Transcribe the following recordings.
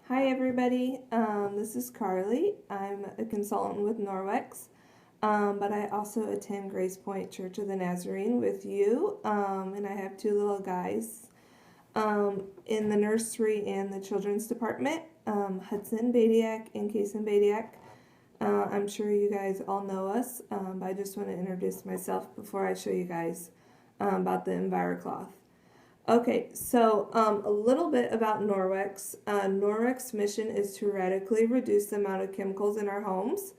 Hi everybody, this is Carly. I'm a consultant with Norwex, but I also attend Grace Point Church of the Nazarene with you, and I have two little guys in the nursery and the children's department, Hudson Badiak and Kason Badiak. I'm sure you guys all know us, but I just want to introduce myself before I show you guys about the EnviroCloth. Okay, so a little bit about Norwex. Norwex's mission is to radically reduce the amount of chemicals in our homes.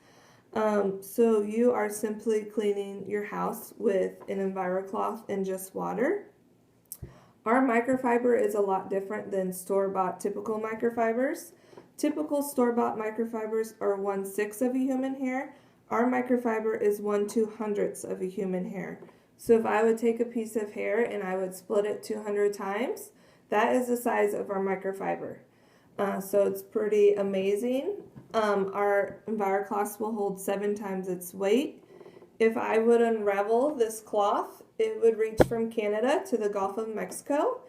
So you are simply cleaning your house with an EnviroCloth and just water. Our microfiber is a lot different than store-bought typical microfibers. Typical store-bought microfibers are 1/6 of a human hair. Our microfiber is 1/200 of a human hair. So if I would take a piece of hair and I would split it 200 times, that is the size of our microfiber. So it's pretty amazing. Our EnviroCloths will hold 7 times its weight. If I would unravel this cloth, it would reach from Canada to the Gulf of Mexico.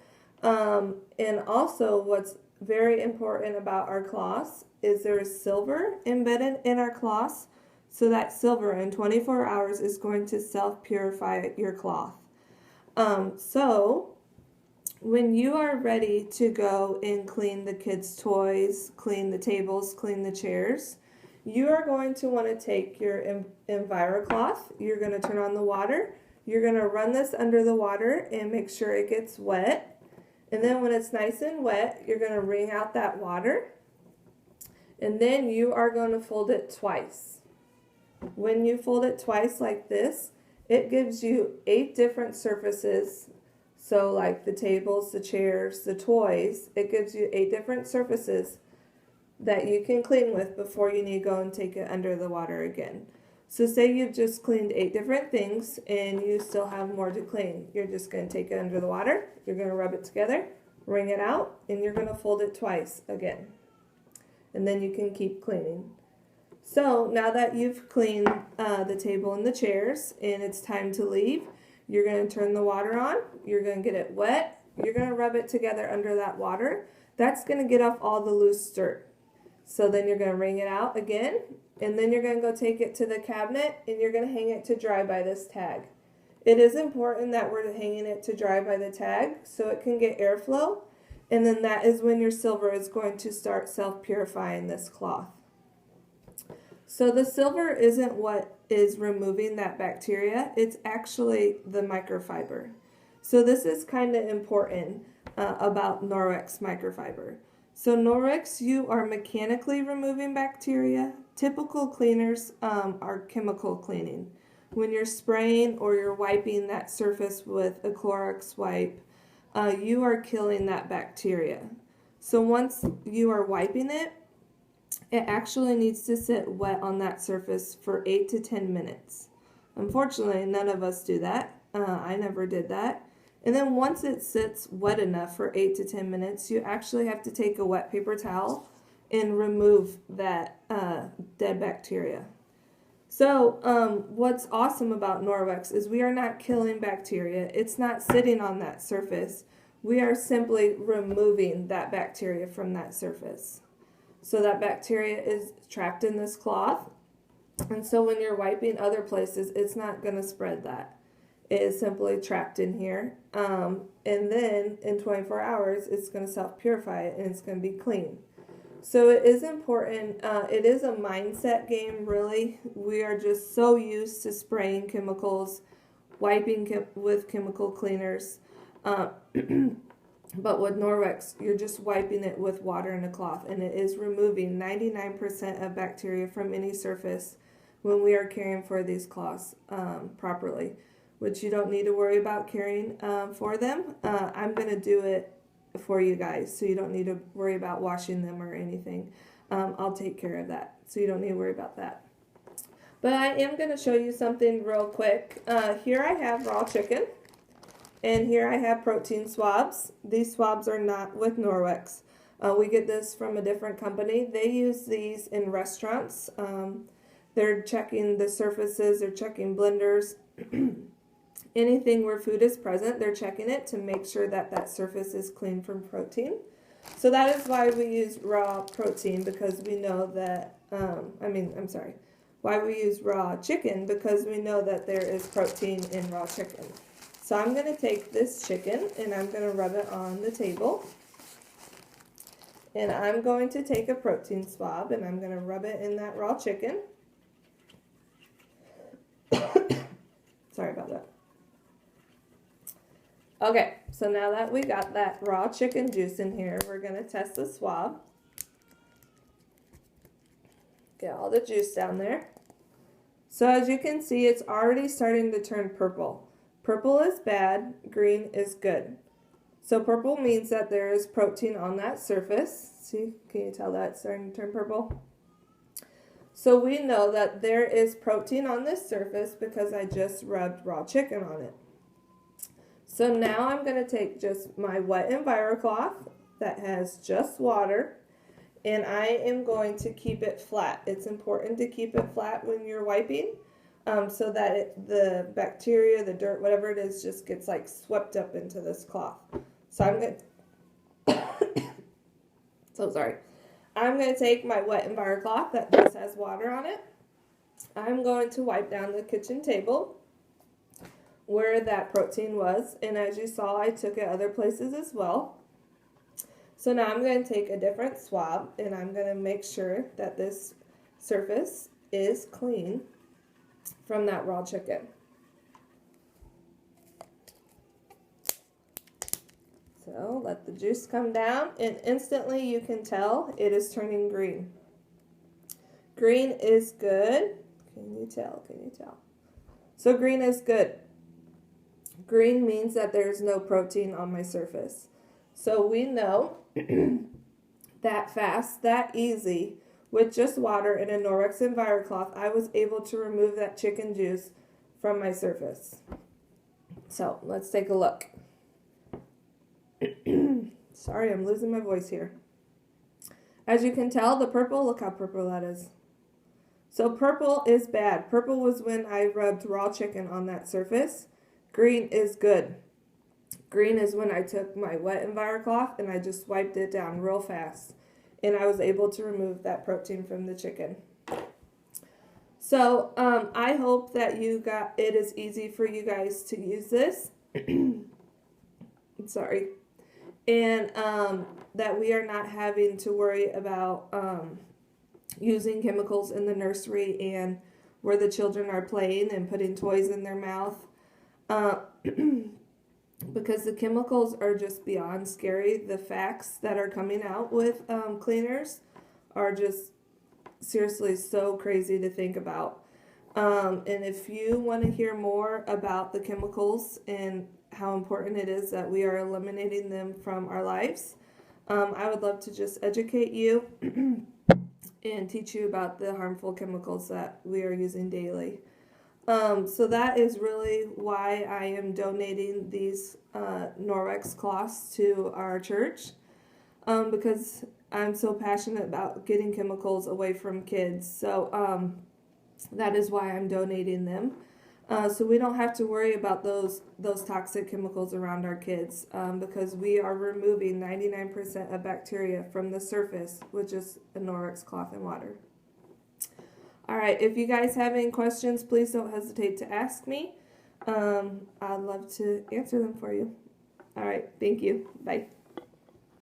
And also what's very important about our cloths is there is silver embedded in our cloths. So that silver in 24 hours is going to self-purify your cloth. So when you are ready to go and clean the kids' toys, clean the tables, clean the chairs, you are going to want to take your EnviroCloth. You're going to turn on the water. You're going to run this under the water and make sure it gets wet. And then when it's nice and wet, you're going to wring out that water. And then you are going to fold it twice. When you fold it twice like this, it gives you 8 different surfaces. So like the tables, the chairs, the toys, it gives you 8 different surfaces that you can clean with before you need to go and take it under the water again. So say you've just cleaned 8 different things and you still have more to clean. You're just going to take it under the water, you're going to rub it together, wring it out, and you're going to fold it twice again. And then you can keep cleaning. So now that you've cleaned the table and the chairs and it's time to leave, you're going to turn the water on, you're going to get it wet, you're going to rub it together under that water. That's going to get off all the loose dirt. So then you're going to wring it out again, and then you're going to go take it to the cabinet and you're going to hang it to dry by this tag. It is important that we're hanging it to dry by the tag so it can get airflow, and then that is when your silver is going to start self-purifying this cloth. So the silver isn't what is removing that bacteria, it's actually the microfiber. So this is kind of important about Norwex microfiber. So Norwex, you are mechanically removing bacteria. Typical cleaners are chemical cleaning. When you're spraying or you're wiping that surface with a Clorox wipe, you are killing that bacteria. So once you are wiping it, it actually needs to sit wet on that surface for 8 to 10 minutes. Unfortunately, none of us do that. I never did that. And then once it sits wet enough for 8 to 10 minutes, you actually have to take a wet paper towel and remove that dead bacteria. So what's awesome about Norwex is we are not killing bacteria. It's not sitting on that surface. We are simply removing that bacteria from that surface. So that bacteria is trapped in this cloth, and so when you're wiping other places, it's not going to spread that. It is simply trapped in here, and then in 24 hours, it's going to self-purify it, and it's going to be clean. So it is important. It is a mindset game, really. We are just so used to spraying chemicals, wiping with chemical cleaners. But with Norwex, you're just wiping it with water and a cloth, and it is removing 99% of bacteria from any surface when we are caring for these cloths properly, which you don't need to worry about caring for them. I'm going to do it for you guys, so you don't need to worry about washing them or anything. I'll take care of that, so you don't need to worry about that. But I am going to show you something real quick. Here I have raw chicken. And here I have protein swabs. These swabs are not with Norwex. We get this from a different company. They use these in restaurants. They're checking the surfaces, they're checking blenders. Anything where food is present, they're checking it to make sure that that surface is clean from protein. So that is why we use raw protein, because we know that, why we use raw chicken, because we know that there is protein in raw chicken. So I'm going to take this chicken and I'm going to rub it on the table. And I'm going to take a protein swab and I'm going to rub it in that raw chicken. Sorry about that. Okay, so now that we got that raw chicken juice in here, we're going to test the swab. Get all the juice down there. So as you can see, it's already starting to turn purple. Purple is bad, green is good. So purple means that there is protein on that surface. See, can you tell that it's starting to turn purple? So we know that there is protein on this surface because I just rubbed raw chicken on it. So now I'm going to take just my wet EnviroCloth that has just water, and I am going to keep it flat. It's important to keep it flat when you're wiping so that the bacteria, the dirt, whatever it is, just gets like swept up into this cloth. So I'm going to, I'm going to take my wet EnviroCloth that just has water on it. I'm going to wipe down the kitchen table where that protein was, and as you saw, I took it other places as well. So now I'm going to take a different swab and I'm going to make sure that this surface is clean from that raw chicken. So let the juice come down, and instantly you can tell it is turning green. Green is good. Can you tell? Can you tell? So green is good. Green means that there's no protein on my surface. So we know that fast, that easy, with just water and a Norwex EnviroCloth, I was able to remove that chicken juice from my surface. So let's take a look. Sorry, I'm losing my voice here. As you can tell, the purple, look how purple that is. So purple is bad. Purple was when I rubbed raw chicken on that surface. Green is good. Green is when I took my wet EnviroCloth and I just wiped it down real fast, and I was able to remove that protein from the chicken. So I hope that it is easy for you guys to use this. Sorry. And that we are not having to worry about using chemicals in the nursery and where the children are playing and putting toys in their mouth. Because the chemicals are just beyond scary. The facts that are coming out with cleaners are just seriously so crazy to think about. And if you want to hear more about the chemicals and how important it is that we are eliminating them from our lives, I would love to just educate you and teach you about the harmful chemicals that we are using daily. So that is really why I am donating these Norwex cloths to our church, because I'm so passionate about getting chemicals away from kids. So that is why I'm donating them. So we don't have to worry about those toxic chemicals around our kids, because we are removing 99% of bacteria from the surface with just a Norwex cloth and water. All right, if you guys have any questions, please don't hesitate to ask me. I'd love to answer them for you. All right, thank you. Bye.